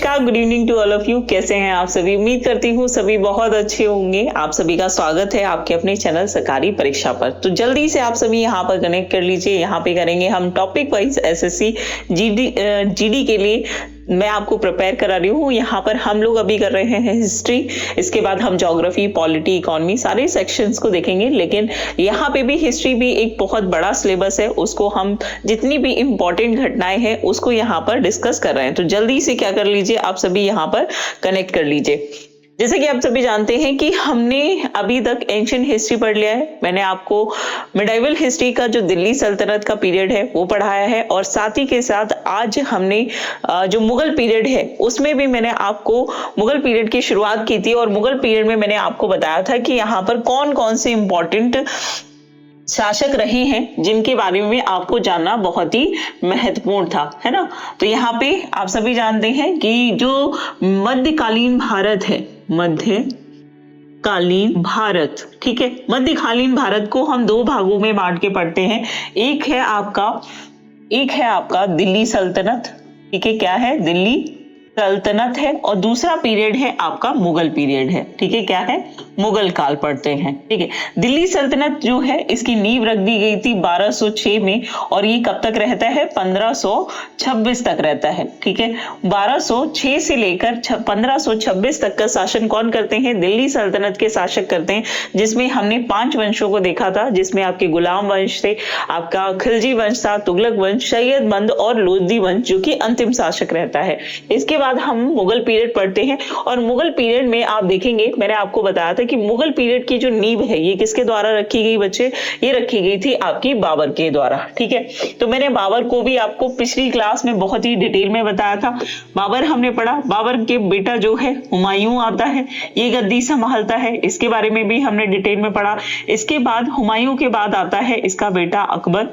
नमस्कार, good evening to all of you. कैसे हैं आप सभी? उम्मीद करती हूँ सभी बहुत अच्छे होंगे। आप सभी का स्वागत है आपके अपने चैनल सरकारी परीक्षा पर। तो जल्दी से आप सभी यहाँ पर कनेक्ट कर लीजिए। यहाँ पे करेंगे हम टॉपिक वाइज एसएससी जीडी के लिए मैं आपको प्रिपेयर करा रही हूँ। यहाँ पर हम लोग अभी कर रहे हैं हिस्ट्री, इसके बाद हम ज्योग्राफी, पॉलिटी, इकोनॉमी सारे सेक्शंस को देखेंगे। लेकिन यहाँ पे भी हिस्ट्री भी एक बहुत बड़ा सिलेबस है, उसको हम जितनी भी इंपॉर्टेंट घटनाएं हैं उसको यहाँ पर डिस्कस कर रहे हैं। तो जल्दी से क्या कर लीजिए, आप सभी यहाँ पर कनेक्ट कर लीजिए। जैसे कि आप सभी जानते हैं कि हमने अभी तक एंशिएंट हिस्ट्री पढ़ लिया है। मैंने आपको मिडाइवल हिस्ट्री का जो दिल्ली सल्तनत का पीरियड है वो पढ़ाया है, और साथ ही के साथ आज हमने जो मुगल पीरियड है उसमें भी मैंने आपको मुगल पीरियड की शुरुआत की थी। और मुगल पीरियड में मैंने आपको बताया था कि यहाँ पर कौन कौन से इंपॉर्टेंट शासक रहे हैं जिनके बारे में आपको जानना बहुत ही महत्वपूर्ण था, है ना। तो यहाँ पे आप सभी जानते हैं कि जो मध्यकालीन भारत है, मध्यकालीन भारत, ठीक है, मध्यकालीन भारत को हम दो भागों में बांट के पढ़ते हैं। एक है आपका दिल्ली सल्तनत, ठीक है, क्या है, दिल्ली सल्तनत है, और दूसरा पीरियड है आपका मुगल पीरियड है, ठीक है, क्या है, मुगल काल पढ़ते हैं, ठीक है। दिल्ली सल्तनत जो है इसकी नींव रख दी गई थी 1206 में, और ये कब तक रहता है, 1526 तक रहता है, ठीक है। 1206 से लेकर 1526 तक का शासन कौन करते हैं, दिल्ली सल्तनत के शासक करते हैं, जिसमें हमने 5 वंशों को देखा था, जिसमें आपके गुलाम वंश थे, आपका खिलजी वंश था, तुगलक वंश, सैयदबंद और लोधी वंश जो कि अंतिम शासक रहता है। इसके बाद हम मुगल पीरियड पढ़ते हैं, और मुगल पीरियड में आप देखेंगे, मैंने आपको बताया था कि मुगल पीरियड की जो नींव है ये किसके द्वारा रखी गई बच्चे, ये रखी गई थी आपकी बाबर के द्वारा, ठीक है। तो मैंने बाबर को भी आपको पिछली क्लास में बहुत ही डिटेल में बताया था। बाबर हमने पढ़ा, बाबर के बेटा जो है हुमायूं आता है, ये गद्दी संभालता है, इसके बारे में भी हमने डिटेल में पढ़ा। इसके बाद हुमायूं के बाद आता है इसका बेटा अकबर,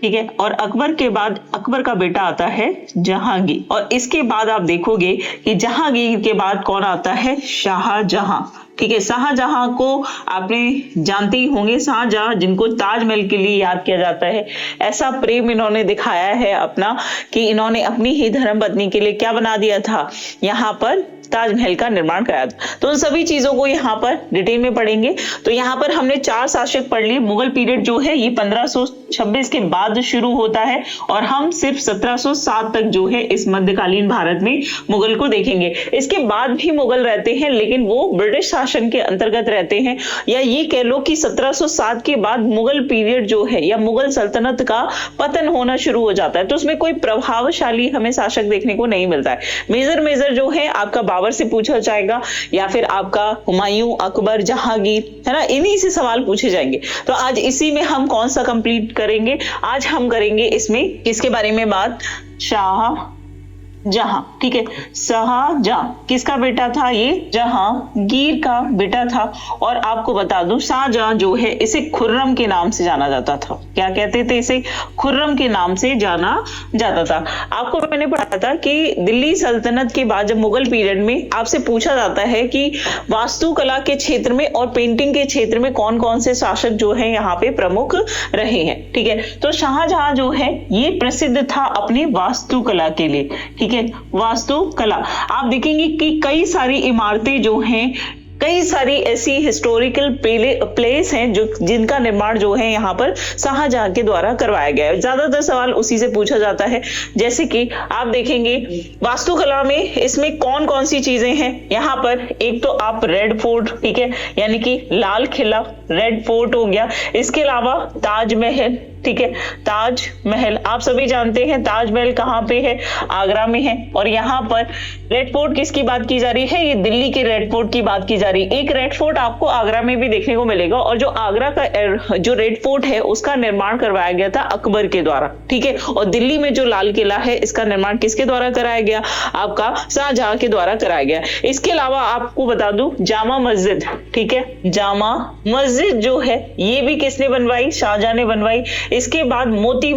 ठीक है, और अकबर के बाद अकबर का बेटा आता है जहांगीर, और इसके बाद आप देखोगे कि जहांगीर के बाद कौन आता है, शाहजहां, ठीक है। शाहजहां को आपने जानते ही होंगे, शाहजहां जिनको ताजमहल के लिए याद किया जाता है। ऐसा प्रेम इन्होंने दिखाया है अपना कि इन्होंने अपनी ही धर्मपत्नी के लिए क्या बना दिया था, यहाँ पर ताजमहल का निर्माण कराया था। तो उन सभी चीजों को यहाँ पर डिटेल में पढ़ेंगे। तो यहाँ पर हमने 4 शासक पढ़ लिए। मुगल पीरियड जो है ये 1526 के बाद शुरू होता है, और हम सिर्फ 1707 तक जो है इस मध्यकालीन भारत में मुगल को देखेंगे। इसके बाद भी मुगल रहते हैं, लेकिन वो ब्रिटिश शासन के अंतर्गत रहते हैं, या ये कह लो कि 1707 के बाद मुगल पीरियड जो है या मुगल सल्तनत का पतन होना शुरू हो जाता है। तो उसमें कोई प्रभावशाली हमें शासक देखने को नहीं मिलता है। मेजर जो है आपका बाबर से पूछा जाएगा, या फिर आपका हुमायूं, अकबर, जहांगीर, है ना, इन्हीं से सवाल पूछे जाएंगे। तो आज इसी में हम कौन सा कंप्लीट करेंगे, आज हम करेंगे इसमें किसके बारे में बात, शाहजहां, ठीक है। शाहजहां किसका बेटा था, ये जहांगीर का बेटा था। और आपको बता दूं शाहजहां जो है इसे खुर्रम के नाम से जाना जाता था। क्या कहते थे इसे, खुर्रम के नाम से जाना जाता था। आपको मैंने पढ़ा था कि दिल्ली सल्तनत के बाद जब मुगल पीरियड में आपसे पूछा जाता है कि वास्तुकला के क्षेत्र में और पेंटिंग के क्षेत्र में कौन कौन से शासक जो है यहाँ पे प्रमुख रहे हैं, ठीक है। तो शाहजहां जो है ये प्रसिद्ध था अपनी वास्तुकला के लिए, ठीक है। वास्तुकला आप देखेंगे कि कई सारी इमारतें जो हैं, कई सारी ऐसी हिस्टोरिकल प्लेस हैं जो जिनका निर्माण जो है यहाँ पर शाहजहां के द्वारा करवाया गया है। ज्यादातर सवाल उसी से पूछा जाता है। जैसे कि आप देखेंगे वास्तुकला में इसमें कौन कौन सी चीजें हैं, यहाँ पर एक तो आप रेड फोर्ट, ठीक है, यानी कि लाल किला, रेड फोर्ट हो गया। इसके अलावा ताजमहल, ठीक है, ताजमहल आप सभी जानते हैं ताजमहल कहाँ पे है, आगरा में है। और यहाँ पर रेड फोर्ट किसकी बात की जा रही है, ये दिल्ली के रेड फोर्ट की बात की जा रही है। एक रेड फोर्ट आपको आगरा में भी देखने को मिलेगा, और जो आगरा का जो रेड फोर्ट है उसका निर्माण करवाया गया था अकबर के द्वारा, ठीक है। और दिल्ली में जो लाल किला है इसका निर्माण किसके द्वारा कराया गया, आपका शाहजहां के द्वारा कराया गया। इसके अलावा आपको बता दूं जामा मस्जिद, ठीक है, जामा मस्जिद जो है ये भी किसने बनवाई, शाहजहां ने बनवाई। इसके बाद मोती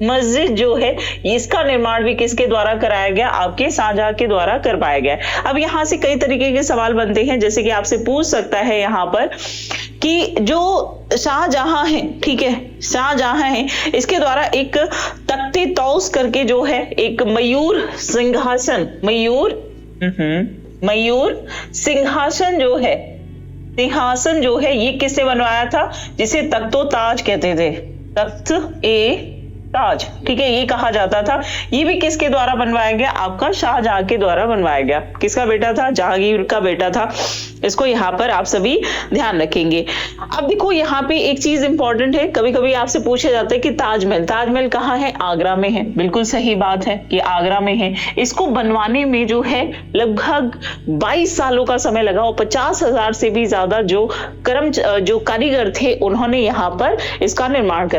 मस्जिद जो है इसका निर्माण भी किसके द्वारा कराया गया, आपके शाहजहां के द्वारा करवाया गया। अब यहाँ से कई तरीके के सवाल बनते हैं, जैसे कि आपसे पूछ सकता है यहाँ पर कि जो शाहजहां है, ठीक है, शाहजहां है, इसके द्वारा एक तख्ते तौस करके जो है एक मयूर सिंहासन, मयूर सिंहासन जो है ये किससे बनवाया था, जिसे तख्तो ताज कहते थे, तख्त ए ताज, ठीक है, ये कहा जाता था। ये भी किसके द्वारा बनवाया गया, आपका शाहजहां के द्वारा बनवाया गया। किसका बेटा था, जहांगीर का बेटा था। इसको यहाँ पर आप सभी ध्यान रखेंगे। अब देखो यहाँ पे एक चीज इंपॉर्टेंट है, कभी कभी आपसे पूछा जाता है कि ताजमहल कहाँ है, आगरा में है। बिल्कुल सही बात है कि आगरा में है। इसको बनवाने में जो है लगभग 22 सालों का समय लगा और 50,000 से भी ज्यादा जो कारीगर थे उन्होंने यहाँ पर इसका निर्माण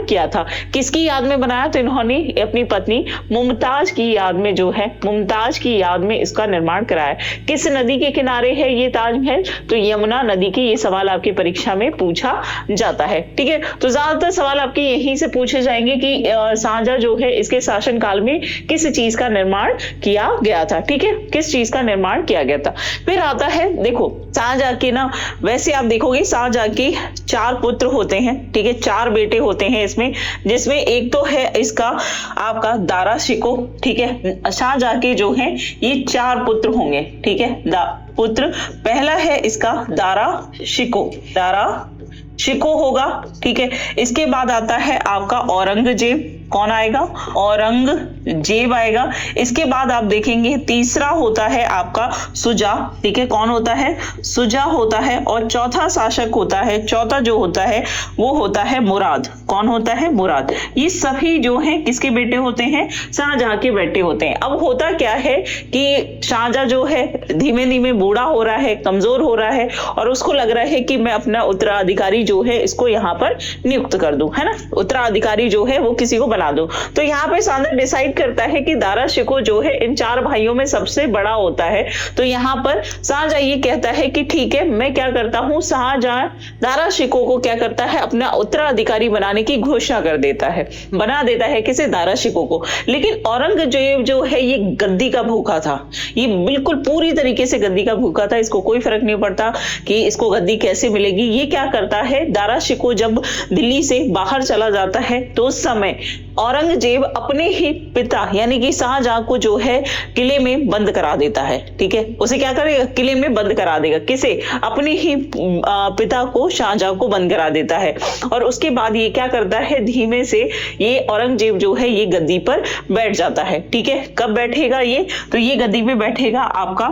किया था। किसकी याद में बनाया, तो इन्होंने अपनी पत्नी मुमताज की याद में जो है, मुमताज की याद में इसका निर्माण कराया। किस नदी के किनारे है ये ताजमहल, तो यमुना नदी के। ये सवाल आपकी परीक्षा में पूछा जाता है, ठीक है। तो ज्यादातर सवाल आपके यहीं से पूछे जाएंगे कि शाहजहां जो है इसके शासन काल में किस चीज का निर्माण किया गया था, ठीक है, किस चीज का निर्माण किया गया था। फिर आता है, देखो शाहजहां के ना, वैसे आप देखोगे शाहजहां के 4 पुत्र होते हैं, ठीक है, 4 बेटे होते हैं इसमें, जिसमें एक तो है इसका आपका दारा शिकोह, ठीक है। शाहजहां के जो है ये 4 पुत्र होंगे, ठीक है। पुत्र पहला है इसका दारा शिकोह होगा, ठीक है। इसके बाद आता है आपका औरंगजेब। कौन आएगा, औरंगजेब आएगा। इसके बाद आप देखेंगे तीसरा होता है आपका सुजा, ठीक है, कौन होता है, सुजा होता है। और चौथा शासक होता है, चौथा जो होता है वो होता है मुराद। कौन होता है, मुराद। ये सभी जो है किसके बेटे होते हैं, शाहजहां के बेटे होते हैं। अब होता क्या है कि शाहजहां जो है धीमे धीमे बूढ़ा हो रहा है, कमजोर हो रहा है, और उसको लग रहा है कि मैं अपना उत्तराधिकारी जो है इसको यहाँ पर नियुक्त कर दूं, है ना, उत्तराधिकारी जो है वो किसी को बना दो। तो यहाँ पे शाहजहां डिसाइड करता है कि दारा शिकोह जो है इन 4 भाइयों में सबसे बड़ा होता है। तो यहाँ पर शाहजहां ये कहता है कि ठीक है, मैं क्या करता हूँ, शाहजहां दारा शिकोह को क्या करता है, अपना उत्तराधिकारी बनाने की घोषणा कर देता है, बना देता है किसे, दारा शिकोह को। लेकिन औरंगजेब जो है ये गद्दी का भूखा था, ये बिल्कुल पूरी तरीके से गद्दी का भूखा था। इसको कोई फर्क नहीं पड़ता कि इसको गद्दी कैसे मिलेगी। ये क्या करता है, दारा शिकोह जब दिल्ली से बाहर चला जाता है तो उस समय औरंगजेब अपने ही पिता यानी कि शाहजहां को जो है किले में बंद करा देता है, ठीक है। उसे क्या करेगा, किले में बंद करा देगा। किसे, अपने ही पिता को, शाहजहां को बंद करा देता है। और उसके बाद ये क्या करता है, धीमे से ये औरंगजेब जो है ये गद्दी पर बैठ जाता है, ठीक है। कब बैठेगा ये, तो ये गद्दी पे बैठेगा आपका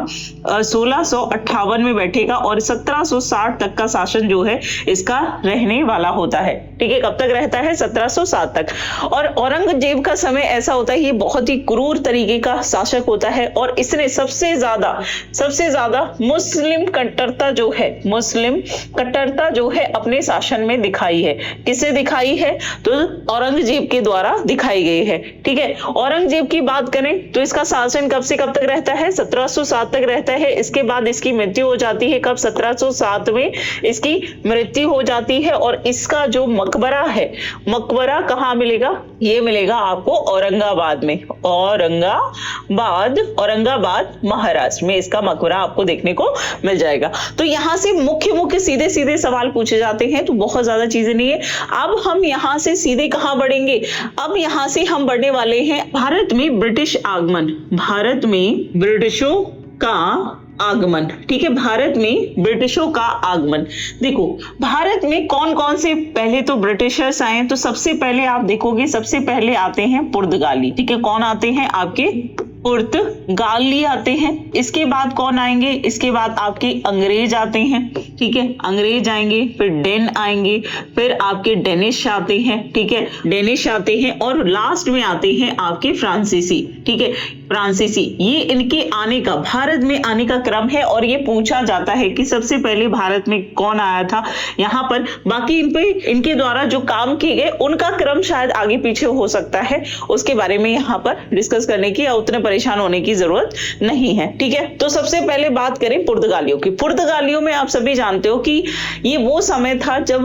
1658 में बैठेगा और 1760 तक का शासन जो है इसका रहने वाला होता है, ठीक है। कब तक रहता है, 1760 तक। और औरंगजेब का समय ऐसा होता है, ये बहुत ही क्रूर तरीके का शासक होता है और इसने सबसे ज्यादा मुस्लिम कट्टरता जो है अपने शासन में दिखाई है। किसे दिखाई है, तो औरंगजेब के द्वारा दिखाई गई है, ठीक है। औरंगजेब की बात करें तो इसका शासन कब से कब तक रहता है, 1707 तक रहता है। इसके बाद इसकी मृत्यु हो जाती है, कब, 1707 में इसकी मृत्यु हो जाती है। और इसका जो मकबरा है, मकबरा कहाँ मिलेगा, ये मिलेगा आपको औरंगाबाद में, औरंगाबाद महाराष्ट्र में इसका मकबरा आपको देखने को मिल जाएगा। तो यहां से मुख्य सीधे सीधे सवाल पूछे जाते हैं, तो बहुत ज्यादा चीजें नहीं है। अब हम यहां से सीधे कहां बढ़ेंगे, अब यहां से हम बढ़ने वाले हैं भारत में ब्रिटिश आगमन, भारत में ब्रिटिशों का आगमन, ठीक है, भारत में ब्रिटिशों का आगमन। देखो भारत में कौन कौन से पहले तो ब्रिटिशर्स आए, तो सबसे पहले आप देखोगे सबसे पहले आते हैं पुर्तगाली, ठीक है। कौन आते हैं, आपके पुर्तगाली आते हैं। इसके बाद कौन आएंगे, इसके बाद आपके अंग्रेज आते हैं, ठीक है, अंग्रेज आएंगे, फिर डेन आएंगे, फिर आपके डेनिश आते हैं, ठीक है, डेनिश आते हैं, और लास्ट में आते हैं आपके फ्रांसीसी, ठीक है, फ्रांसीसी। ये इनके आने का, भारत में आने का क्रम है। और ये पूछा जाता है कि सबसे पहले भारत में कौन आया था यहाँ पर। बाकी इनके द्वारा जो काम किए गए उनका क्रम शायद आगे पीछे हो सकता है, उसके बारे में यहाँ पर डिस्कस करने की या उतने परेशान होने की जरूरत नहीं है, ठीक है। तो सबसे पहले बात करें पुर्तगालियों की। पुर्तगालियों में आप सभी जानते जानते हो कि ये वो समय था जब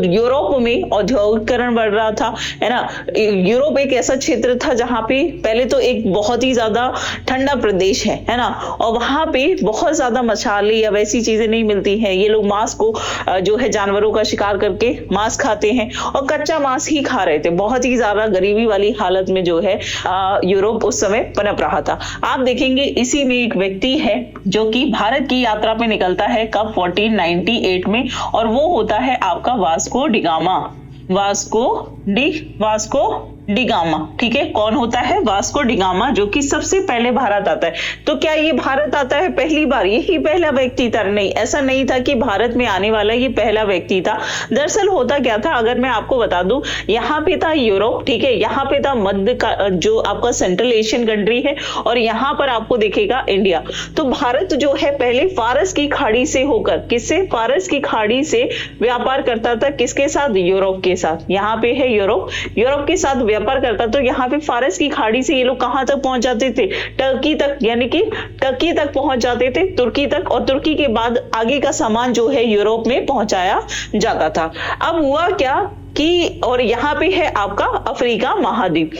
यूरोप में औद्योगिकरण बढ़ रहा था, है ना। यूरोप एक ऐसा क्षेत्र था जहां पे पहले तो एक बहुत ही ज्यादा ठंडा प्रदेश है ना, और वहां पे बहुत ज्यादा मसाले या वैसी चीजें नहीं मिलती हैं। ये लोग मांस को जो है जानवरों का शिकार करके मांस खाते हैं और कच्चा मांस ही खा रहे थे। बहुत ही ज्यादा गरीबी वाली हालत में जो है यूरोप उस समय पनप रहा था। आप देखेंगे इसी में एक व्यक्ति है जो कि भारत की यात्रा पे निकलता है कब, 1498 में, और वो होता है आपका वास्को डिगामा। वास्को डिगामा, ठीक है। कौन होता है? वास्को डिगामा, जो कि सबसे पहले भारत आता है। तो क्या ये भारत आता है पहली बार? यही पहला व्यक्ति था? नहीं, ऐसा नहीं था कि भारत में आने वाला ये पहला व्यक्ति था। दरअसल होता क्या था, अगर मैं आपको बता दूं, यहाँ पे था यूरोप, ठीक है, यहाँ पे था मध्य का जो आपका सेंट्रल एशियन कंट्री है, और यहाँ पर आपको दिखेगा इंडिया। तो भारत जो है पहले फारस की खाड़ी से होकर, किससे? फारस की खाड़ी से व्यापार करता था। किसके साथ? यूरोप के साथ। यहाँ पे है यूरोप के साथ व्यापार करता। तो यहाँ पे फारस की खाड़ी से ये लोग कहां तक पहुंच जाते थे? टर्की तक, यानी कि टर्की तक पहुंच जाते थे, तुर्की तक, और तुर्की के बाद आगे का सामान जो है यूरोप में पहुंचाया जाता था। अब हुआ क्या कि, और यहाँ पे है आपका अफ्रीका महाद्वीप।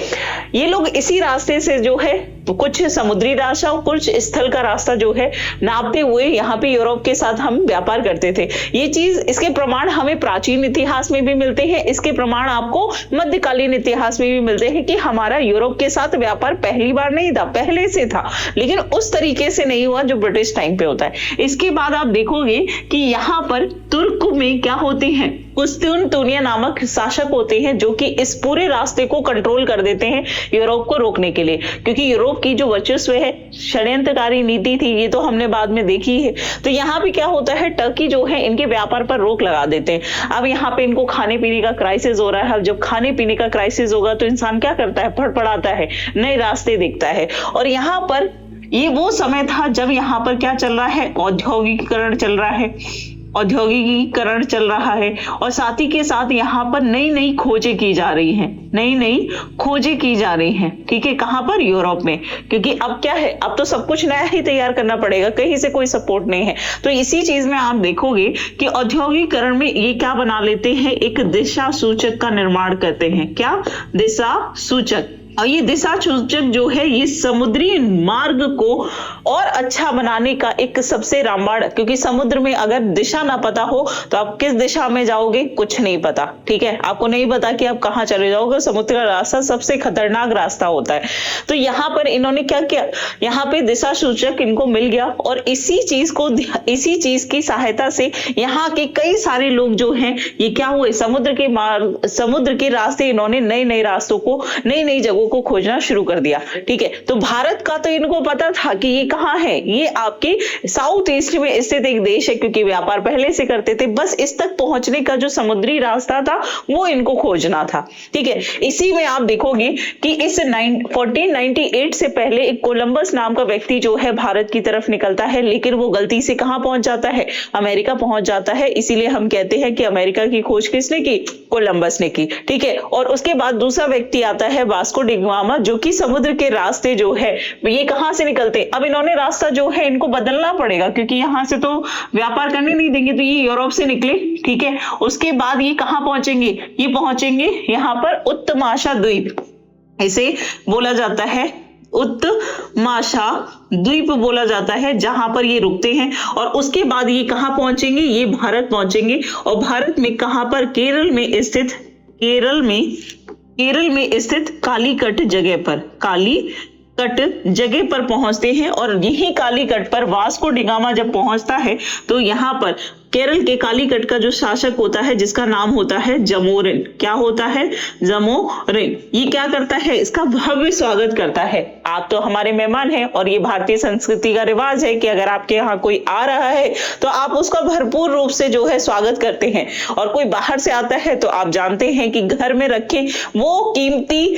ये लोग इसी रास्ते से जो है कुछ समुद्री रास्ता और कुछ स्थल का रास्ता जो है नापते हुए यहाँ पे यूरोप के साथ हम व्यापार करते थे। ये चीज, इसके प्रमाण हमें प्राचीन इतिहास में भी मिलते हैं, इसके प्रमाण आपको मध्यकालीन इतिहास में भी मिलते हैं कि हमारा यूरोप के साथ व्यापार पहली बार नहीं था, पहले से था, लेकिन उस तरीके से नहीं हुआ जो ब्रिटिश टाइम पे होता है। इसके बाद आप देखोगे कि यहाँ पर तुर्क में क्या होते हैं, कुस्तुनतुनिया नामक शासक होते हैं, जो कि इस पूरे रास्ते को कंट्रोल कर देते हैं यूरोप को रोकने के लिए, क्योंकि यूरोप की जो वर्चस्व है, षड्यंत्रकारी नीति थी, ये तो हमने बाद में देखी है। तो यहाँ पे क्या होता है, टर्की जो है इनके व्यापार पर रोक लगा देते हैं। अब यहाँ पे इनको खाने पीने का क्राइसिस हो रहा है। अब जब खाने पीने का क्राइसिस होगा तो इंसान क्या करता है? फड़फड़ाता है, नए रास्ते देखता है। और यहाँ पर ये वो समय था जब यहाँ पर क्या चल रहा है? औद्योगिकीकरण चल रहा है, औद्योगिकीकरण चल रहा है, और साथ ही के साथ यहाँ पर नई नई खोजें की जा रही हैं, ठीक है। कहाँ पर? यूरोप में। क्योंकि अब क्या है, अब तो सब कुछ नया ही तैयार करना पड़ेगा, कहीं से कोई सपोर्ट नहीं है। तो इसी चीज में आप देखोगे कि औद्योगिकीकरण में ये क्या बना लेते हैं, एक दिशा सूचक का निर्माण करते हैं। क्या? दिशा सूचक। और ये दिशा सूचक जो है ये समुद्री मार्ग को और अच्छा बनाने का एक सबसे रामबाण, क्योंकि समुद्र में अगर दिशा ना पता हो तो आप किस दिशा में जाओगे, कुछ नहीं पता, ठीक है। आपको नहीं पता कि आप कहाँ चले जाओगे। समुद्र का रास्ता सबसे खतरनाक रास्ता होता है। तो यहाँ पर इन्होंने क्या किया, यहाँ पे दिशा सूचक इनको मिल गया, और इसी चीज की सहायता से यहाँ के कई सारे लोग जो हैं ये क्या हुए, समुद्र के रास्ते, इन्होंने नए नए रास्तों को, नई नई जगहों को खोजना शुरू कर दिया, ठीक है। तो भारत का तो इनको पता था कि ये कहाँ है, ये आपके साउथ ईस्ट में स्थित एक देश है, क्योंकि व्यापार पहले से करते थे। बस इस तक पहुंचने का जो समुद्री रास्ता था वो इनको खोजना था, ठीक है। इसी में आप देखोगे कि इस 1498 से पहले एक कोलंबस नाम का व्यक्ति जो है भारत की तरफ निकलता है, लेकिन वो गलती से कहां पहुंच जाता है? अमेरिका पहुंच जाता है। इसीलिए हम कहते हैं कि अमेरिका की खोज किसने की? कोलंबस ने की, ठीक है। और उसके बाद दूसरा व्यक्ति आता है वास्को डिगामा, जो कि समुद्र के रास्ते जो है ये कहां से निकलते? अब इन्होंने रास्ता जो है इनको बदलना पड़ेगा, क्योंकि यहां से तो व्यापार करने नहीं देंगे, तो ये यूरोप से निकले, ठीक है। उसके बाद ये कहां पहुंचेंगे? ये पहुंचेंगे यहाँ पर उत्तमाशा द्वीप, इसे बोला जाता है उत्तमाशा द्वीप बोला जाता है, जहां पर ये रुकते हैं। और उसके बाद ये कहां पहुंचेंगे? ये भारत पहुंचेंगे। और भारत में कहां पर? केरल में स्थित कालीकट जगह पर पहुंचते हैं। और यही कालीकट पर वास्को डिगामा जब पहुंचता है तो यहाँ पर केरल के कालीकट का जो शासक होता है, जिसका नाम होता है जमोरिन, क्या होता है? जमोरिन। ये क्या करता है? इसका भव्य स्वागत करता है। आप तो हमारे मेहमान हैं, और ये भारतीय संस्कृति का रिवाज है कि अगर आपके यहाँ कोई आ रहा है तो आप उसका भरपूर रूप से जो है स्वागत करते हैं। और कोई बाहर से आता है तो आप जानते हैं कि घर में रखे वो कीमती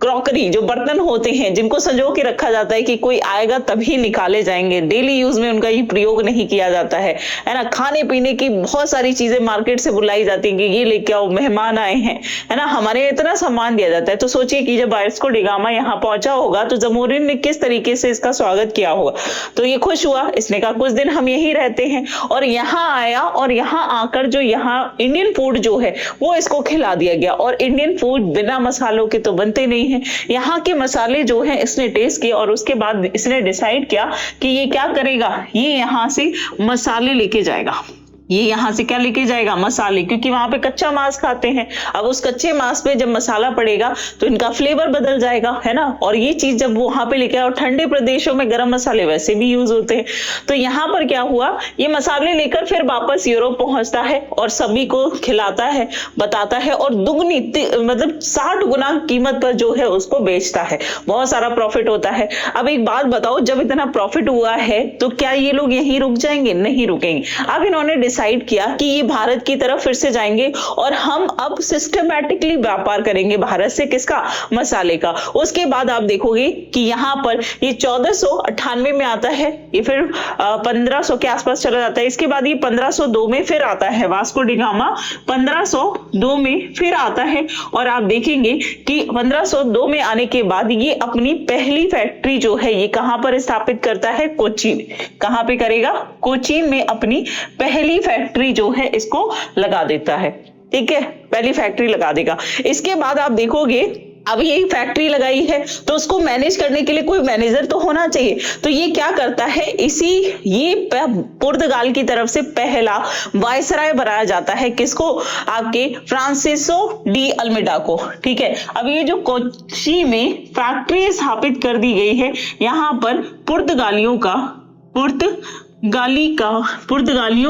क्रॉकरी, जो बर्तन होते हैं जिनको संजो के रखा जाता है कि कोई आएगा तभी निकाले जाएंगे, डेली यूज में उनका ये प्रयोग नहीं किया जाता है ना। खाने पीने की बहुत सारी चीजें मार्केट से बुलाई जाती है कि ये लेके आओ, मेहमान आए हैं, है ना, हमारे इतना सम्मान दिया जाता है। तो सोचिए कि जब वास्को डी गामा यहाँ पहुंचा होगा तो जमोरिन ने किस तरीके से इसका स्वागत किया होगा। तो ये खुश हुआ, इसने कहा कुछ दिन हम यही रहते हैं, और यहाँ आया और यहाँ आकर जो यहाँ इंडियन फूड जो है वो इसको खिला दिया गया। और इंडियन फूड बिना मसालों के तो बनते नहीं है। यहाँ के मसाले जो है इसने टेस्ट किया और उसके बाद इसने डिसाइड किया कि ये क्या करेगा, ये यहाँ से मसाले लेके जाएगा। ये यहाँ से क्या लेके जाएगा, मसाले, क्योंकि वहां पे कच्चा मांस खाते हैं। अब उस कच्चे मांस पे जब मसाला पड़ेगा तो इनका फ्लेवर बदल जाएगा, है ना। और ये चीज जब वो वहां पे लेके आए, और ठंडे प्रदेशों में गरम मसाले वैसे भी यूज होते हैं, तो यहाँ पर क्या हुआ, ये मसाले लेकर फिर वापस यूरोप पहुंचता है और सभी को खिलाता है, बताता है, और दुगनी मतलब 60 गुना कीमत पर जो है उसको बेचता है। बहुत सारा प्रॉफिट होता है। अब एक बात बताओ, जब इतना प्रॉफिट हुआ है तो क्या ये लोग यहीं रुक जाएंगे? नहीं रुकेंगे। अब इन्होंने डिसाइड किया कि ये भारत की तरफ फिर से जाएंगे और हम अब सिस्टमैटिकली व्यापार करेंगे भारत से, किसका, मसाले का। उसके बाद आप देखोगे कि यहाँ पर ये 1498 में आता है, ये फिर 1500 के आसपास चला जाता है। इसके बाद ये 1502 में फिर आता है, वास्को डी गामा 1502 में फिर आता है। और आप देखेंगे कि 1502 में आने के बाद ये अपनी पहली फैक्ट्री जो है ये कहां पर स्थापित करता है, कोचीन। कहां पे करेगा, कोचीन में अपनी पहली फैक्ट्री जो है इसको लगा देता है। ठीक है, पहली फैक्ट्री लगा देगा। इसके बाद आप देखोगे अब ये फैक्ट्री लगाई है तो उसको मैनेज करने के लिए कोई मैनेजर तो होना चाहिए। तो ये क्या करता है, ये पुर्तगाल की तरफ से पहला वायसराय बनाया जाता है, किसको, आपके फ्रांसिसो डी अल्मेडा को। ठीक है, अब ये जो कोच्चि में फैक्ट्री स्थापित कर दी गई है, यहाँ पर पुर्तगालियों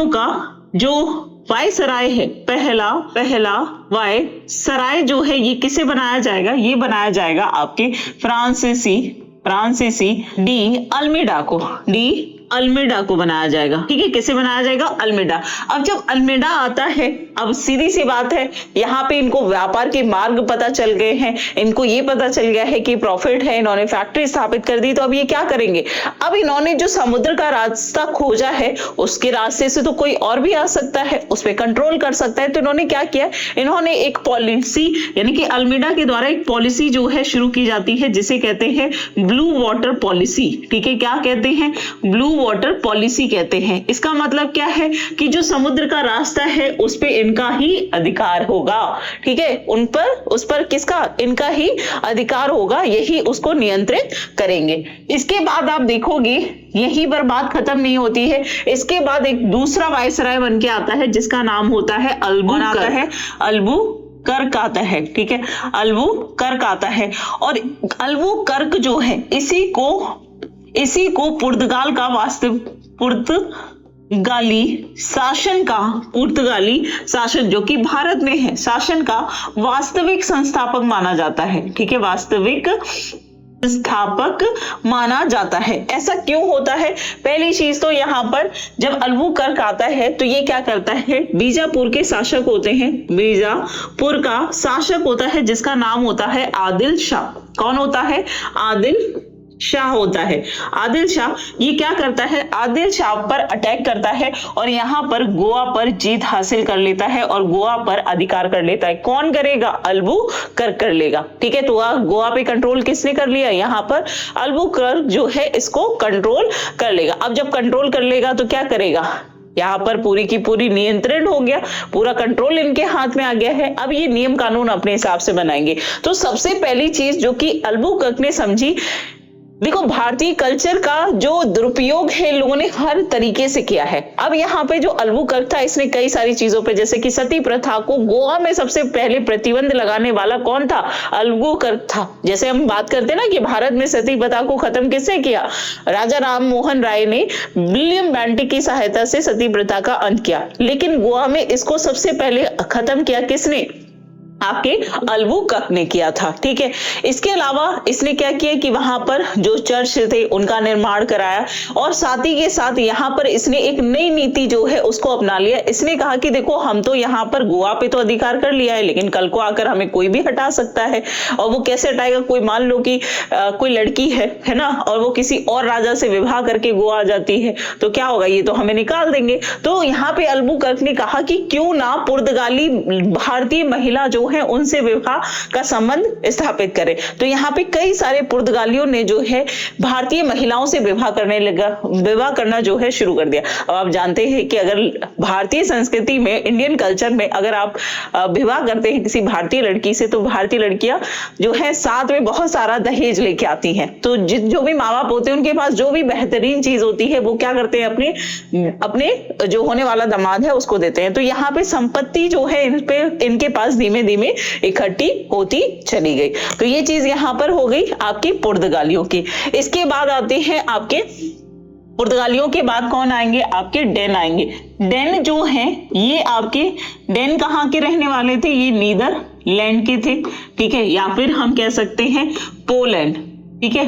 का जो वायसराय है, पहला वायसराय जो है ये किसे बनाया जाएगा, ये बनाया जाएगा आपके फ्रांसीसी डी अल्मेडा को बनाया जाएगा। ठीक है, किसे बनाया जाएगा, अल्मेडा। अब जब अल्मेडा आता है, अब सीधी सी बात है, यहाँ पे इनको व्यापार के मार्ग पता चल गए हैं, इनको ये पता चल गया है कि प्रॉफिट है, इन्होंने फैक्ट्री स्थापित कर दी। तो अब ये क्या करेंगे, अब इन्होंने जो समुद्र का रास्ता खोजा है उसके रास्ते से तो कोई और भी आ सकता है, उस पर कंट्रोल कर सकता है। तो इन्होंने क्या किया, इन्होंने एक पॉलिसी, यानी कि अल्मेडा के द्वारा एक पॉलिसी जो है शुरू की जाती है जिसे कहते हैं ब्लू वाटर पॉलिसी। ठीक है, क्या कहते हैं, ब्लू वाटर पॉलिसी कहते हैं। इसका मतलब क्या है कि जो समुद्र का रास्ता है उस पे इनका ही अधिकार होगा। ठीक है, उस पर किसका, इनका ही अधिकार होगा, यही उसको नियंत्रित करेंगे। इसके बाद आप देखोगे यहीं पर बात खत्म नहीं होती है। इसके बाद एक दूसरा वायसराय बन के आता है जिसका नाम होता है अल्बुकर्क आता है। ठीक है, अल्बुकर्क आता है, और अल्बुकर्क जो है इसी को पुर्तगाल का पुर्तगाली शासन जो कि भारत में है, शासन का वास्तविक संस्थापक माना जाता है। ठीक है, वास्तविक संस्थापक माना जाता है। ऐसा क्यों होता है, पहली चीज तो यहाँ पर जब अल्बुकर्क आता है तो ये क्या करता है, बीजापुर के शासक होते हैं, बीजापुर का शासक होता है जिसका नाम होता है आदिल शाह। कौन होता है, आदिल शाह होता है। आदिल शाह ये क्या करता है, आदिल शाह पर अटैक करता है और यहाँ पर गोवा पर जीत हासिल कर लेता है और गोवा पर अधिकार कर लेता है। कौन करेगा, अल्बुकर्क कर लेगा। ठीक है, तो गोवा पे कंट्रोल किसने कर लिया, यहाँ पर अल्बुकर्क जो है इसको कंट्रोल कर लेगा। अब जब कंट्रोल कर लेगा तो क्या करेगा, यहाँ पर पूरी की पूरी नियंत्रण हो गया, पूरा कंट्रोल इनके हाथ में आ गया है। अब ये नियम कानून अपने हिसाब से बनाएंगे। तो सबसे पहली चीज जो कि अल्बुकर्क ने समझी, देखो भारतीय कल्चर का जो दुरुपयोग है लोगों ने हर तरीके से किया है। अब यहाँ पे जो अल्बुकर्क था इसने कई सारी चीजों पे, जैसे कि सती प्रथा को गोवा में सबसे पहले प्रतिबंध लगाने वाला कौन था, अल्बुकर्क था। जैसे हम बात करते ना कि भारत में सती प्रथा को खत्म किसने किया, राजा राम मोहन राय ने विलियम बेंटिक की सहायता से सती प्रथा का अंत किया। लेकिन गोवा में इसको सबसे पहले खत्म किया किसने, आपके अल्बुकर्क ने किया था। ठीक है, इसके अलावा इसने क्या किया कि वहां पर जो चर्च थे उनका निर्माण कराया और साथ ही के साथ यहाँ पर इसने एक नई नीति जो है उसको अपना लिया। इसने कहा कि देखो हम तो यहाँ पर गोवा पे तो अधिकार कर लिया है, लेकिन कल को आकर हमें कोई भी हटा सकता है। और वो कैसे हटाएगा? कोई मान लो कि कोई लड़की है ना, और वो किसी और राजा से विवाह करके गोवा आ जाती है, तो क्या होगा? ये तो हमें निकाल देंगे। तो यहाँ पे अल्बुकर्क ने कहा कि क्यों ना पुर्तगाली भारतीय महिला जो है उनसे विवाह का संबंध स्थापित करें। तो यहाँ पे कई सारे पुर्तगालियों ने जो है भारतीय महिलाओं से विवाह करना जो है शुरू कर दिया। अब आप जानते हैं कि अगर भारतीय संस्कृति में, इंडियन कल्चर में अगर आप विवाह करते हैं किसी भारतीय लड़की से, तो भारतीय लड़कियां जो है साथ में बहुत सारा दहेज लेके आती हैं। तो जो भी माँ बाप होते हैं उनके पास जो भी बेहतरीन चीज होती है वो क्या करते हैं? अपने जो होने वाला दामाद है उसको देते हैं। तो यहाँ पे संपत्ति जो है इनके पास धीमे धीमे इकट्ठी होती चली गई। तो ये चीज यहाँ पर हो गई आपकी पुर्तगालियों की। इसके बाद आते हैं आपके पुर्तगालियों के बाद कौन आएंगे? आपके डेन आएंगे। डेन जो है ये आपके डेन कहाँ के रहने वाले थे? ये नीदरलैंड के थे। ठीक है, या फिर हम कह सकते हैं पोलैंड। ठीक है,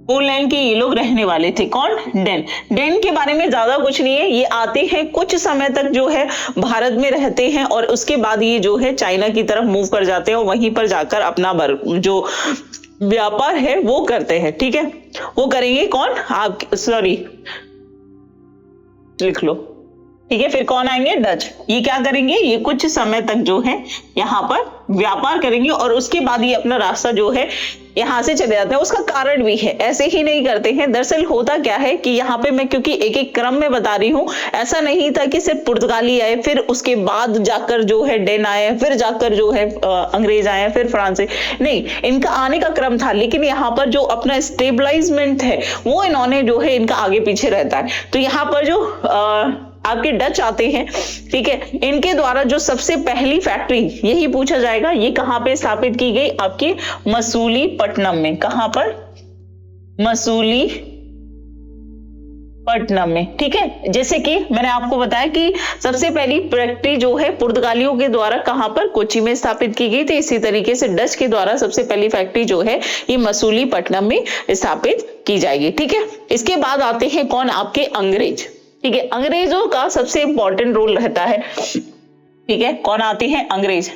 पोलैंड के ये लोग रहने वाले थे। कौन? डेन। डेन के बारे में ज्यादा कुछ नहीं है, ये आते हैं कुछ समय तक जो है भारत में रहते हैं और उसके बाद ये जो है चाइना की तरफ मूव कर जाते हैं और वहीं पर जाकर अपना जो व्यापार है वो करते हैं। ठीक है, वो करेंगे कौन? आप लिख लो। ठीक है, फिर कौन आएंगे? डच। ये क्या करेंगे? ये कुछ समय तक जो है यहाँ पर व्यापार करेंगे और उसके बाद ये अपना रास्ता जो है यहाँ से चले जाते हैं। उसका कारण भी है, ऐसे ही नहीं करते हैं। दरअसल होता क्या है कि यहाँ पे मैं क्योंकि एक एक क्रम में बता रही हूँ, ऐसा नहीं था कि सिर्फ पुर्तगाली आए फिर उसके बाद जाकर जो है डेन आए, फिर जाकर जो है अंग्रेज आए, फिर फ्रांसीसी। नहीं, इनका आने का क्रम था, लेकिन यहाँ पर जो अपना स्टेबलाइजमेंट है वो इन्होंने जो है इनका आगे पीछे रहता है। तो यहाँ पर जो आपके डच आते हैं, ठीक है, इनके द्वारा जो सबसे पहली फैक्ट्री, यही पूछा जाएगा, ये कहां पे स्थापित की गई? आपके मसूलीपट्टनम में। कहां पर? मसूलीपट्टनम में। ठीक है, जैसे कि मैंने आपको बताया कि सबसे पहली फैक्ट्री जो है पुर्तगालियों के द्वारा कहां पर? कोच्चि में स्थापित की गई थी। इसी तरीके से डच के द्वारा सबसे पहली फैक्ट्री जो है ये मसूलीपट्टनम में स्थापित की जाएगी। ठीक है, इसके बाद आते हैं कौन? आपके अंग्रेज। ठीक है, अंग्रेजों का सबसे इंपॉर्टेंट रोल रहता है। ठीक है, कौन आते हैं? अंग्रेज।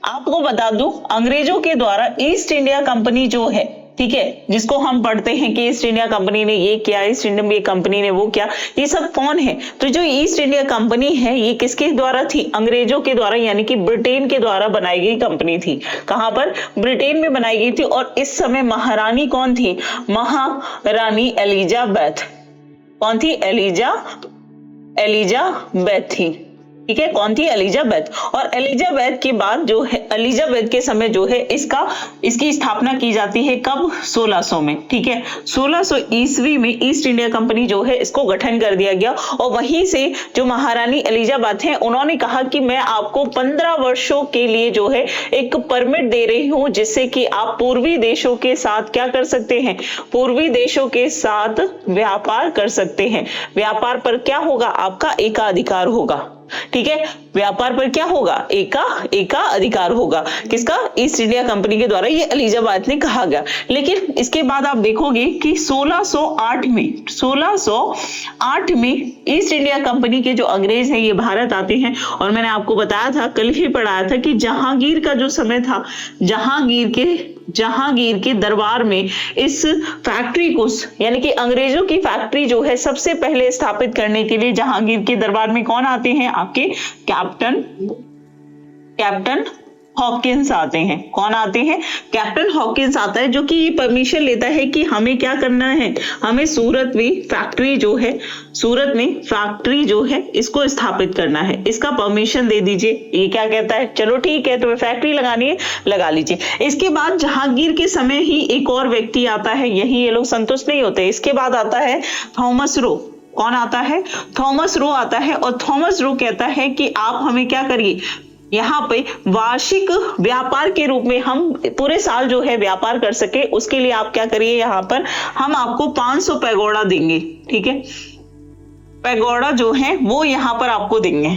आपको बता दूं, अंग्रेजों के द्वारा ईस्ट इंडिया कंपनी जो है, ठीक है, जिसको हम पढ़ते हैं कि ईस्ट इंडिया कंपनी ने ये किया, ईस्ट इंडिया कंपनी ने वो किया, ये सब कौन है? तो जो ईस्ट इंडिया कंपनी है ये किसके द्वारा थी? अंग्रेजों के द्वारा, यानी कि ब्रिटेन के द्वारा बनाई गई कंपनी थी। कहां पर? ब्रिटेन में बनाई गई थी। और इस समय महारानी कौन थी? महारानी एलिजाबेथ। कौन थी? एलिजाबेथ थी। ठीक है, कौन थी? एलिजाबेथ। और एलिजाबेथ के बाद जो है, एलिजाबेथ के समय जो है इसकी स्थापना की जाती है। कब? 1600 में। ठीक है, 1600 ईस्वी में ईस्ट इंडिया कंपनी जो है इसको गठन कर दिया गया। और वहीं से जो महारानी एलिजाबेथ है उन्होंने कहा कि मैं आपको 15 वर्षों के लिए जो है एक परमिट दे रही हूं, जिससे कि आप पूर्वी देशों के साथ क्या कर सकते हैं? पूर्वी देशों के साथ व्यापार कर सकते हैं। व्यापार पर क्या होगा? आपका एकाधिकार होगा। ठीक है, व्यापार पर क्या होगा? एका अधिकार होगा। किसका? ईस्ट इंडिया कंपनी के द्वारा, ये एलिजाबेथ ने कहा गया। लेकिन इसके बाद आप देखोगे कि 1608 में ईस्ट इंडिया कंपनी के जो अंग्रेज हैं ये भारत आते हैं। और मैंने आपको बताया था, कल ही पढ़ाया था कि जहांगीर का जो समय था, जहांगीर के दरबार में इस फैक्ट्री को, यानी कि अंग्रेजों की फैक्ट्री जो है सबसे पहले स्थापित करने के लिए जहांगीर के दरबार में कौन आते हैं? आपके कैप्टन हॉकिंस आते हैं। कौन आते हैं? कैप्टन हॉकिंस आता है, जो कि ये परमिशन लेता है कि हमें क्या करना है? हमें सूरत में फैक्ट्री जो है इसको स्थापित करना है, इसका परमिशन दे दीजिए। ये क्या कहता है? चलो ठीक है, तुम्हें फैक्ट्री लगानी है, लगा लीजिए। इसके बाद जहांगीर के समय ही एक और व्यक्ति आता है, यही ये लोग संतुष्ट नहीं होते। इसके बाद आता है थॉमस रो। कौन आता है? थॉमस रो आता है। और थॉमस रो कहता है कि आप हमें क्या करिए, यहाँ पे वार्षिक व्यापार के रूप में हम पूरे साल जो है व्यापार कर सके, उसके लिए आप क्या करिए, यहाँ पर हम आपको 500 पैगोडा देंगे। ठीक है, पैगोडा जो है वो यहाँ पर आपको देंगे।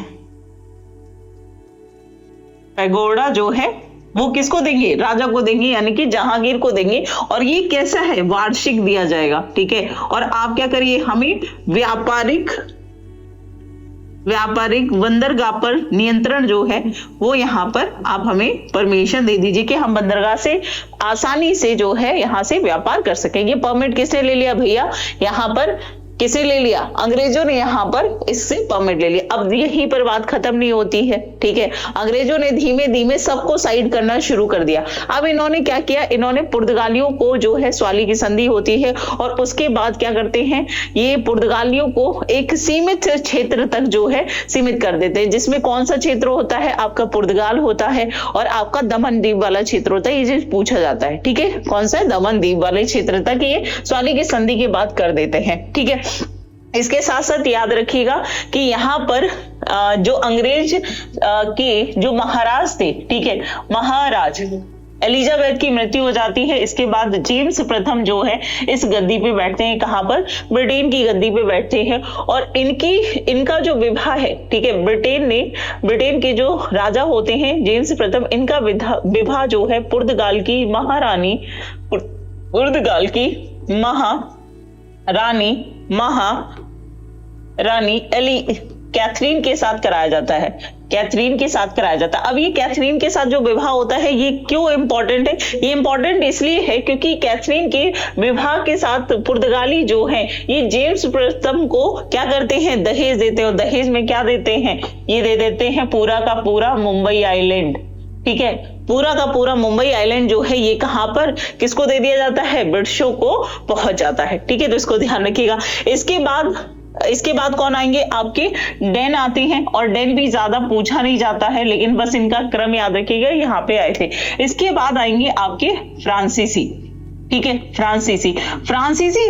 पैगोडा जो है वो किसको देंगे, राजा को देंगे, यानी कि जहांगीर को देंगे। और ये कैसा है, वार्षिक दिया जाएगा, ठीक है। और आप क्या करिए, हमें व्यापारिक बंदरगाह पर नियंत्रण जो है वो यहाँ पर आप हमें परमिशन दे दीजिए कि हम बंदरगाह से आसानी से जो है यहाँ से व्यापार कर सकेंगे। परमिट किसने ले लिया भैया, यहाँ पर किसने ले लिया, अंग्रेजों ने यहाँ पर इससे परमिट ले लिया। अब यहीं पर बात खत्म नहीं होती है, ठीक है। अंग्रेजों ने धीमे धीमे सबको साइड करना शुरू कर दिया। अब इन्होंने क्या किया, इन्होंने पुर्तगालियों को जो है स्वाली की संधि होती है और उसके बाद क्या करते हैं, ये पुर्तगालियों को एक सीमित क्षेत्र तक जो है सीमित कर देते हैं, जिसमें कौन सा क्षेत्र होता है, आपका पुर्तगाल होता है और आपका दमन द्वीप वाला क्षेत्र होता है। ये पूछा जाता है, ठीक है, कौन सा है, दमन द्वीप वाले क्षेत्र तक ये स्वाली की संधि की बात कर देते हैं, ठीक है। इसके साथ साथ याद रखिएगा कि यहाँ पर जो अंग्रेज के जो महाराज थे, ठीक है, महाराज एलिजाबेथ की मृत्यु हो जाती है। इसके बाद जेम्स प्रथम जो है इस गद्दी पे बैठते हैं, कहां पर, ब्रिटेन की गद्दी पे बैठते हैं। और इनका जो विवाह है, ठीक है, ब्रिटेन के जो राजा होते हैं जेम्स प्रथम, इनका विवाह जो है पुर्तगाल की महारानी कैथरीन के साथ कराया जाता है, कैथरीन के साथ कराया जाता है। अब ये कैथरीन के साथ जो विवाह होता है ये क्यों इंपॉर्टेंट है, ये इंपॉर्टेंट इसलिए है क्योंकि कैथरीन के विवाह के साथ पुर्तगाली जो है ये जेम्स प्रथम को क्या करते हैं, दहेज देते हैं। और दहेज में क्या देते हैं, ये दे देते हैं पूरा का पूरा मुंबई आइलैंड, ठीक है, पूरा का पूरा मुंबई आइलैंड जो है ये कहां पर किसको दे दिया जाता है, ब्रिटिशों को पहुंच जाता है, ठीक है। तो इसको ध्यान रखिएगा। इसके बाद कौन आएंगे, आपके डेन आते हैं। और डेन भी ज्यादा पूछा नहीं जाता है, लेकिन बस इनका क्रम याद रखिएगा, यहाँ पे आए थे। इसके बाद आएंगे आपके फ्रांसीसी, ठीक है, फ्रांसीसी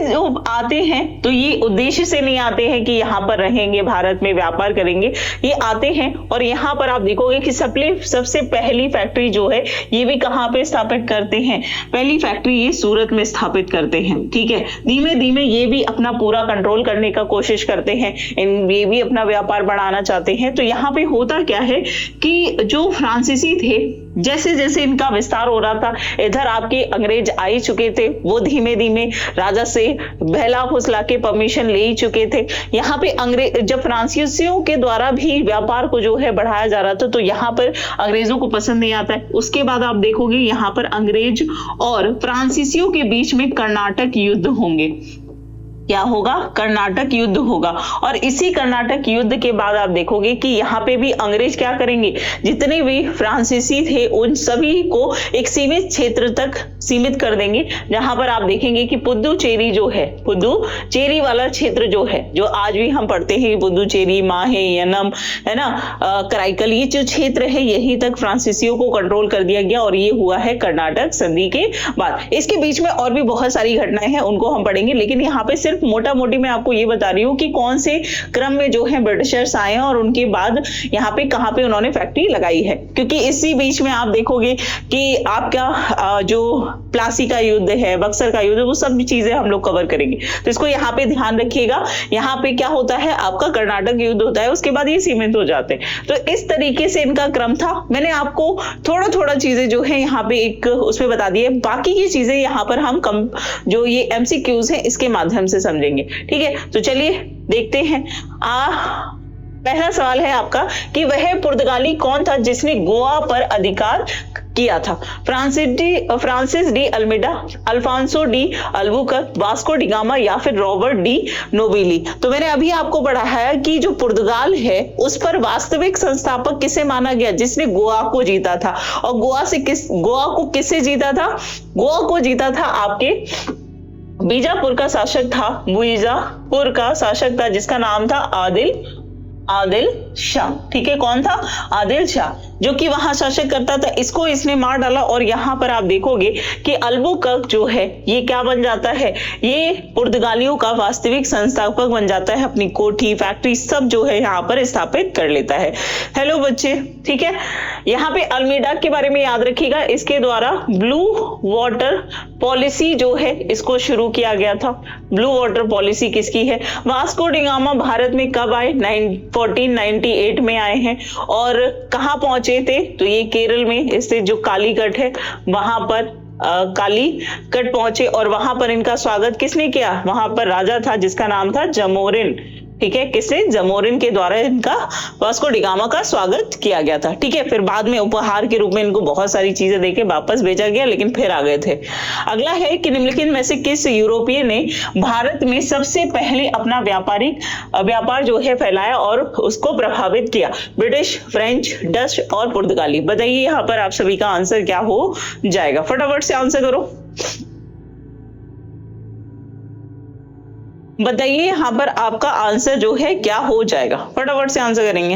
जो आते हैं तो ये उद्देश्य से नहीं आते हैं कि यहाँ पर रहेंगे, भारत में व्यापार करेंगे। ये आते हैं और यहाँ पर आप देखोगे कि सबसे पहली फैक्ट्री जो है ये भी कहाँ पे स्थापित करते हैं, पहली फैक्ट्री ये सूरत में स्थापित करते हैं, ठीक है। धीमे धीमे ये भी अपना पूरा कंट्रोल करने का कोशिश करते हैं, ये भी अपना व्यापार बढ़ाना चाहते हैं। तो यहाँ पे होता क्या है कि जो फ्रांसीसी थे, जैसे जैसे इनका विस्तार हो रहा था, इधर आपके अंग्रेज आ ही चुके थे, वो धीमे धीमे राजा से बहला फुसला के परमिशन ले ही चुके थे। यहाँ पे अंग्रेज जब फ्रांसीसियों के द्वारा भी व्यापार को जो है बढ़ाया जा रहा था तो यहाँ पर अंग्रेजों को पसंद नहीं आता है। उसके बाद आप देखोगे यहाँ पर अंग्रेज और फ्रांसीसियों के बीच में कर्नाटक युद्ध होंगे। क्या होगा, कर्नाटक युद्ध होगा। और इसी कर्नाटक युद्ध के बाद आप देखोगे कि यहाँ पे भी अंग्रेज क्या करेंगे, जितने भी फ्रांसीसी थे उन सभी को एक सीमित क्षेत्र तक सीमित कर देंगे, जहां पर आप देखेंगे कि पुदुचेरी जो है, पुदुचेरी वाला क्षेत्र जो है, जो आज भी हम पढ़ते हैं पुदुचेरी, माहे, यनम, है ना, कराईकल, ये जो क्षेत्र है यहीं तक फ्रांसीसियों को कंट्रोल कर दिया गया। और ये हुआ है कर्नाटक संधि के बाद। इसके बीच में और भी बहुत सारी घटनाएं हैं, उनको हम पढ़ेंगे, लेकिन यहाँ पे सिर्फ मोटा मोटी मैं आपको ये बता रही हूँ कि कौन से क्रम में जो है ब्रिटिशर्स आए हैं और उनके बाद यहाँ पे कहाँ पे उन्होंने फैक्ट्री लगाई है। क्योंकि इसी बीच में आप देखोगे कि आपका जो प्लासी का युद्ध है, बक्सर का युद्ध, वो सब चीजें हम लोग कवर करेंगे। तो इसको यहाँ पे ध्यान रखिएगा। यहाँ पे क्या होता है, आपका कर्नाटक युद्ध होता है, उसके बाद ये सीमित हो जाते हैं। तो इस तरीके से इनका क्रम था। मैंने आपको थोड़ा थोड़ा चीजें जो है यहाँ पे एक उसमें बता दी है, बाकी की चीजें यहाँ पर हम जो ये MCQs है इसके माध्यम से समझेंगे, ठीक है। तो चलिए देखते हैं। पहला सवाल है आपका कि वह पुर्तगाली कौन था जिसने गोवा पर अधिकार किया था। Francis de Almeida, Alfonso de Albuquerque, Vasco de Gama या फिर रॉबर्ट डी नोबिली। तो मैंने अभी आपको पढ़ाया कि जो पुर्तगाल है उस पर वास्तविक संस्थापक किसे माना गया, जिसने गोवा को जीता था। और गोवा को किससे जीता था, गोवा को जीता था आपके बीजापुर का शासक था, बीजापुर का शासक था जिसका नाम था आदिल शाह, ठीक है। कौन था, आदिल शाह, जो कि वहां शासक करता था। इसने मार डाला। और यहाँ पर आप देखोगे कि अल्बुकर्क जो है ये क्या बन जाता है, ये पुर्तगालियों का वास्तविक संस्थापक बन जाता है। अपनी कोठी, फैक्ट्री सब जो है यहाँ पर स्थापित कर लेता है। हेलो बच्चे, ठीक है। यहाँ पे अल्मेडा के बारे में याद रखिएगा, इसके द्वारा ब्लू वाटर पॉलिसी जो है इसको शुरू किया गया था। ब्लू वाटर पॉलिसी किसकी है। वास्को डी गामा भारत में कब आए, 1492 1598 में आए हैं। और कहाँ पहुंचे थे, तो ये केरल में स्थित जो कालीकट है वहां पर कालीकट पहुंचे और वहां पर इनका स्वागत किसने किया, वहां पर राजा था जिसका नाम था जमोरिन। ठीक है, किसने, जमोरिन के द्वारा इनका वास्को डी गामा का स्वागत किया गया था। ठीक है, फिर बाद में उपहार के रूप में इनको बहुत सारी चीजें देके वापस भेजा गया, लेकिन फिर आ गए थे। अगला है कि निम्नलिखित में से किस यूरोपीय ने भारत में सबसे पहले अपना व्यापार जो है फैलाया और उसको प्रभावित किया, ब्रिटिश, फ्रेंच, डच और पुर्तगाली। बताइए यहाँ पर आप सभी का आंसर क्या हो जाएगा, फटाफट से आंसर करो। बताइए यहां पर आपका आंसर जो है क्या हो जाएगा, फटाफट से आंसर करेंगे,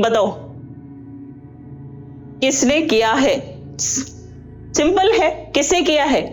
बताओ किसने किया है। सिंपल है, किसने किया है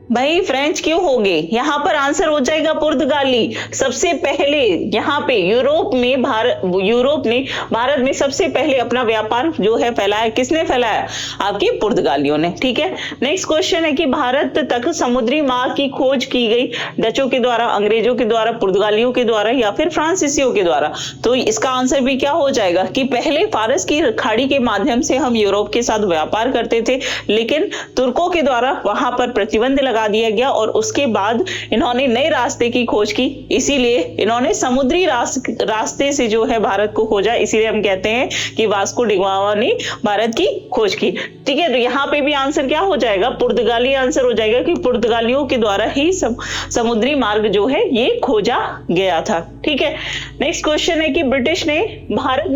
भाई, फ्रेंच क्यों हो गए, यहां पर आंसर हो जाएगा पुर्तगाली। सबसे पहले यहाँ पे यूरोप ने भारत में सबसे पहले अपना व्यापार जो है फैलाया, किसने फैलाया, आपके पुर्तगालियों ने। ठीक है, नेक्स्ट क्वेश्चन है कि भारत तक समुद्री मार्ग की खोज की गई डचों के द्वारा, अंग्रेजों के द्वारा, पुर्तगालियों के द्वारा या फिर फ्रांसीसियों के द्वारा। तो इसका आंसर भी क्या हो जाएगा कि पहले फारस की खाड़ी के माध्यम से हम यूरोप के साथ व्यापार करते थे, लेकिन तुर्कों के द्वारा वहां पर प्रतिबंध लगा दिया गया और उसके बाद इन्होंने नए रास्ते की खोज की, इसीलिए इन्होंने समुद्री रास्ते से जो है भारत को खोजा, इसीलिए हम कहते हैं कि वास्को डी गामा ने भारत की खोज की। ठीक है, तो यहाँ पे भी आंसर क्या हो जाएगा, पुर्तगाली आंसर हो जाएगा कि पुर्तगालियों के द्वारा ही समुद्री मार्ग जो है ये खोजा गया था। ठीक है, नेक्स्ट क्वेश्चन है कि ब्रिटिश ने भारत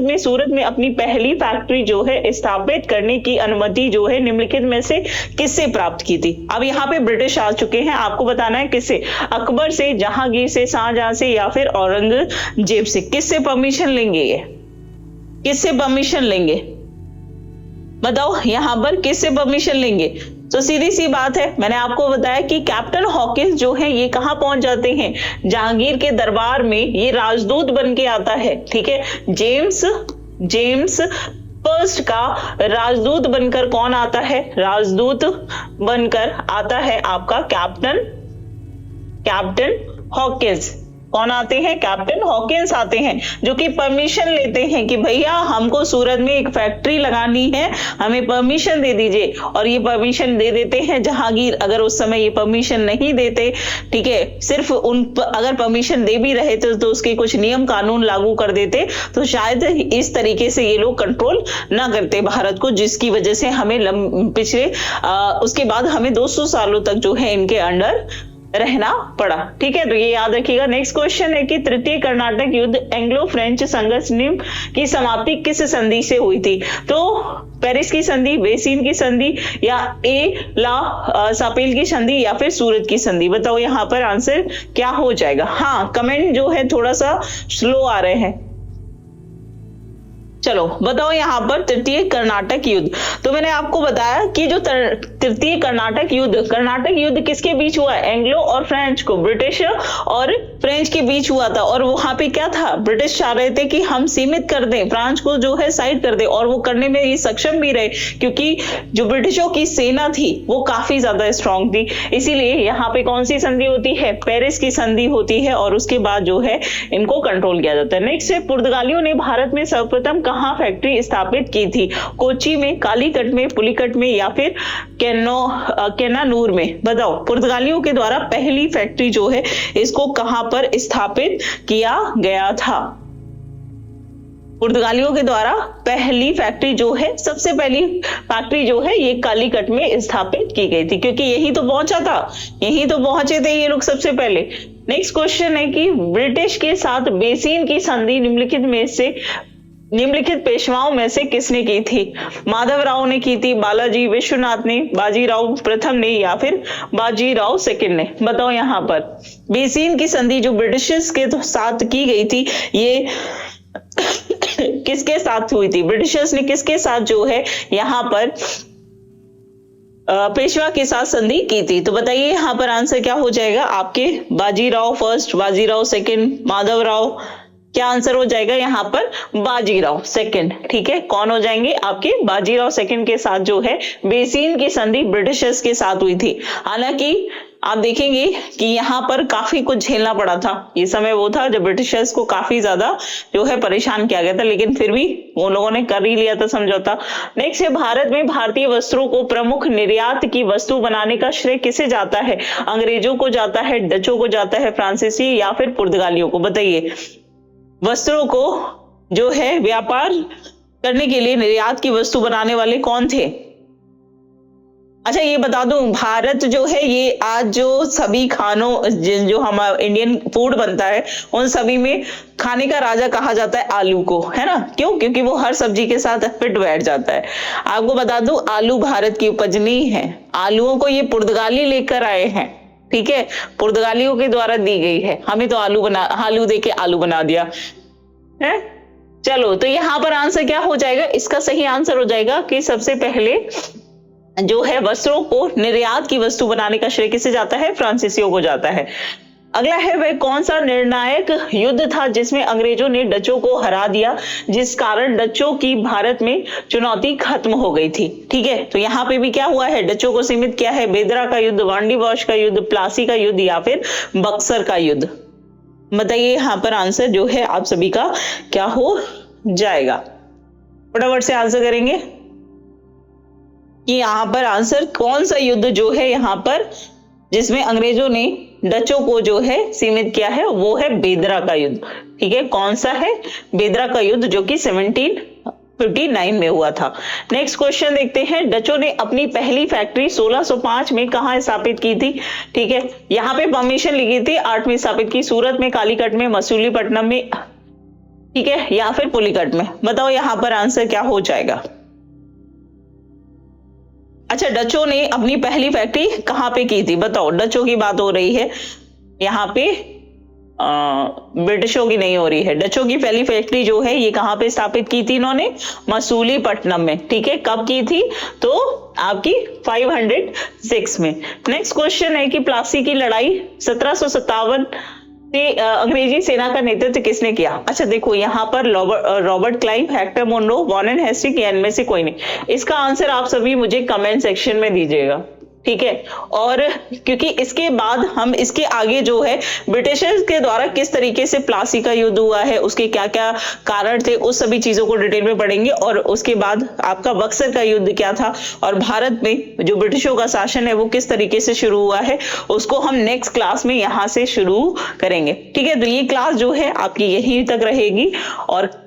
में सूरत में अपनी पहली फैक्ट्री जो है स्थापित करने की अनुमति जो है निम्नलिखित में से किससे प्राप्त की थी। अब यहाँ पे ब्रिटिश आ चुके हैं, आपको बताना है किससे, अकबर से, जहांगीर से, शाहजहां से या फिर औरंगजेब से। किससे परमिशन लेंगे, ये किससे परमिशन लेंगे, बताओ यहाँ पर किससे परमिशन लेंगे। तो सीधी सी बात है, मैंने आपको बताया कि कैप्टन हॉकिंस जो है ये कहां पहुंच जाते हैं, जहांगीर के दरबार में ये राजदूत बन के आता है। ठीक है, जेम्स फर्स्ट का राजदूत बनकर कौन आता है, राजदूत बनकर आता है आपका कैप्टन हॉकिंस। कौन आते हैं, कैप्टन हॉकिंस आते हैं, जो कि परमिशन लेते हैं कि भैया हमको सूरत में एक फैक्ट्री लगानी है, हमें परमिशन दे दीजिए। और ये परमिशन दे देते हैं जहांगीर। अगर उस समय ये परमिशन नहीं देते, ठीक है, सिर्फ अगर परमिशन दे भी रहे तो उसके कुछ नियम कानून लागू कर देते, तो शायद इस तरीके से ये लोग कंट्रोल ना करते भारत को, जिसकी वजह से हमें उसके बाद हमें 200 सालों तक जो है इनके अंडर रहना पड़ा। ठीक है, तो ये याद रखिएगा। नेक्स्ट क्वेश्चन है कि तृतीय कर्नाटक युद्ध एंग्लो फ्रेंच संघर्ष की समाप्ति किस संधि से हुई थी। तो पेरिस की संधि, वेसीन की संधि या ला सापेल की संधि या फिर सूरत की संधि। बताओ यहाँ पर आंसर क्या हो जाएगा। हाँ, कमेंट जो है थोड़ा सा स्लो आ रहे हैं। चलो बताओ यहाँ पर तृतीय कर्नाटक युद्ध। तो मैंने आपको बताया कि जो तृतीय कर्नाटक युद्ध किसके बीच हुआ, एंग्लो और फ्रेंच को, ब्रिटिश और फ्रेंच के बीच हुआ था। और वहां पे क्या था, ब्रिटिश चाह रहे थे कि हम सीमित कर दें, फ्रांस को जो है साइड कर दें, और वो करने में ये सक्षम भी रहे, क्योंकि जो ब्रिटिशों की सेना थी वो काफी ज्यादा स्ट्रांग थी। इसीलिए यहाँ पे कौन सी संधि होती है, पेरिस की संधि होती है, और उसके बाद जो है इनको कंट्रोल किया जाता है। नेक्स्ट है, पुर्तगालियों ने भारत में सर्वप्रथम कहां फैक्ट्री स्थापित की थी, कोची में, कालीकट में, पुलिकट में या फिर केनानूर में। बताओ पुर्तगालियों के द्वारा पहली फैक्ट्री जो है इसको कहां पर स्थापित किया गया था। पुर्तगालियों के द्वारा पहली फैक्ट्री जो है, सबसे पहली फैक्ट्री जो है ये कालीकट में स्थापित की गई थी, क्योंकि यही तो पहुंचे थे ये लोग सबसे पहले। नेक्स्ट क्वेश्चन है कि ब्रिटिश के साथ बेसिन की संधि निम्नलिखित पेशवाओं में से किसने की थी। माधवराव ने की थी, बालाजी विश्वनाथ ने, बाजीराव प्रथम ने या फिर बाजीराव सेकंड ने। बताओ यहाँ पर बेसिन की संधि जो ब्रिटिशर्स के साथ की गई थी, ये किसके साथ हुई थी, ब्रिटिशर्स ने किसके साथ जो है यहाँ पर पेशवा के साथ संधि की थी। तो बताइए यहाँ पर आंसर क्या हो जाएगा आपके, बाजीराव फर्स्ट, बाजीराव सेकंड, माधवराव, क्या आंसर हो जाएगा यहाँ पर, बाजीराव सेकंड। ठीक है, कौन हो जाएंगे आपके, बाजीराव सेकंड के साथ जो है बेसिन की संधि ब्रिटिशर्स के साथ हुई थी। हालांकि आप देखेंगे कि यहाँ पर काफी कुछ झेलना पड़ा था। ये समय वो था जब ब्रिटिशर्स को काफी ज्यादा जो है परेशान किया गया था, लेकिन फिर भी वो लोगों ने कर ही लिया था समझौता। नेक्स्ट है, भारत में भारतीय वस्त्रों को प्रमुख निर्यात की वस्तु बनाने का श्रेय किसे जाता है? अंग्रेजों को जाता है, डचों को जाता है, फ्रांसीसी या फिर पुर्तगालियों को? बताइए। वस्त्रों को जो है व्यापार करने के लिए निर्यात की वस्तु बनाने वाले कौन थे? अच्छा ये बता दूं, भारत जो है ये आज जो सभी खानों जो हमारा इंडियन फूड बनता है उन सभी में खाने का राजा कहा जाता है आलू को, है ना? क्यों? क्योंकि वो हर सब्जी के साथ फिट बैठ जाता है। आपको बता दूं, आलू भारत की उपज नहीं है, आलूओं को ये पुर्तगाली लेकर आए हैं, ठीक है? पुर्तगालियों के द्वारा दी गई है, हमें तो आलू दे के आलू बना दिया है। चलो, तो यहाँ पर आंसर क्या हो जाएगा? इसका सही आंसर हो जाएगा कि सबसे पहले जो है वस्त्रों को निर्यात की वस्तु बनाने का श्रेय किसे जाता है? फ्रांसीसियों को जाता है। अगला है, वह कौन सा निर्णायक युद्ध था जिसमें अंग्रेजों ने डचों को हरा दिया, जिस कारण डचों की भारत में चुनौती खत्म हो गई थी? ठीक है, तो यहाँ पे भी क्या हुआ है? डचों को सीमित किया है। बेदरा का युद्ध, वांडीवॉश का युद्ध, प्लासी का युद्ध या फिर बक्सर का युद्ध? बताइए यहाँ पर आंसर जो है आप सभी का क्या हो जाएगा? फटाफट से आंसर करेंगे कि यहाँ पर आंसर कौन सा युद्ध जो है यहाँ पर जिसमें अंग्रेजों ने डचों को जो है सीमित किया है, वो है बेदरा का युद्ध। ठीक है, कौन सा है? बेदरा का युद्ध, जो कि 1759 में हुआ था। नेक्स्ट क्वेश्चन देखते हैं, डचों ने अपनी पहली फैक्ट्री 1605 में कहां स्थापित की थी? ठीक है, यहाँ पे परमिशन ली गई थी 8 में स्थापित की, सूरत में, कालीकट में, मसूलीपट्टनम में, ठीक है, या फिर पुलिकट में? बताओ यहाँ पर आंसर क्या हो जाएगा? अच्छा, डचों ने अपनी पहली फैक्ट्री कहां पे की थी? बताओ, डचों की बात हो रही है यहाँ पे, ब्रिटिशों की नहीं हो रही है। डचों की पहली फैक्ट्री जो है ये कहां पे स्थापित की थी इन्होंने? मसूलीपट्टनम में। ठीक है, कब की थी? तो आपकी 506 में। नेक्स्ट क्वेश्चन है कि प्लासी की लड़ाई 1757 से अंग्रेजी सेना का नेतृत्व किसने किया? अच्छा देखो, यहाँ पर Robert Clive, Hector Munro, Warren Hastings या इनमें से कोई नहीं। इसका आंसर आप सभी मुझे कमेंट सेक्शन में दीजिएगा, ठीक है? और क्योंकि इसके बाद हम इसके आगे जो है ब्रिटिशर्स के द्वारा किस तरीके से प्लासी का युद्ध हुआ है, उसके क्या क्या कारण थे, उस सभी चीजों को डिटेल में पढ़ेंगे। और उसके बाद आपका बक्सर का युद्ध क्या था और भारत में जो ब्रिटिशों का शासन है वो किस तरीके से शुरू हुआ है, उसको हम नेक्स्ट क्लास में यहाँ से शुरू करेंगे। ठीक है, तो ये क्लास जो है आपकी यहीं तक रहेगी और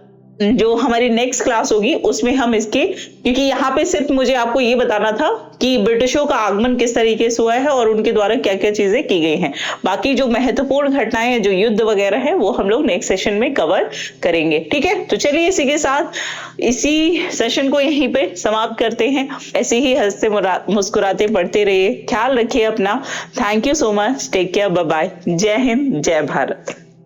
जो हमारी नेक्स्ट क्लास होगी उसमें हम इसके, क्योंकि यहाँ पे सिर्फ मुझे आपको ये बताना था कि ब्रिटिशों का आगमन किस तरीके से हुआ है और उनके द्वारा क्या क्या चीजें की गई हैं। बाकी जो महत्वपूर्ण घटनाएं हैं, जो युद्ध वगैरह है, वो हम लोग नेक्स्ट सेशन में कवर करेंगे। ठीक है, तो चलिए इसी के साथ इसी सेशन को यहीं पे समाप्त करते हैं। ऐसे ही हंसते मुस्कुराते पढ़ते रहिए, ख्याल रखिए अपना। Thank you so much, take care, bye bye, जय हिंद, जय भारत।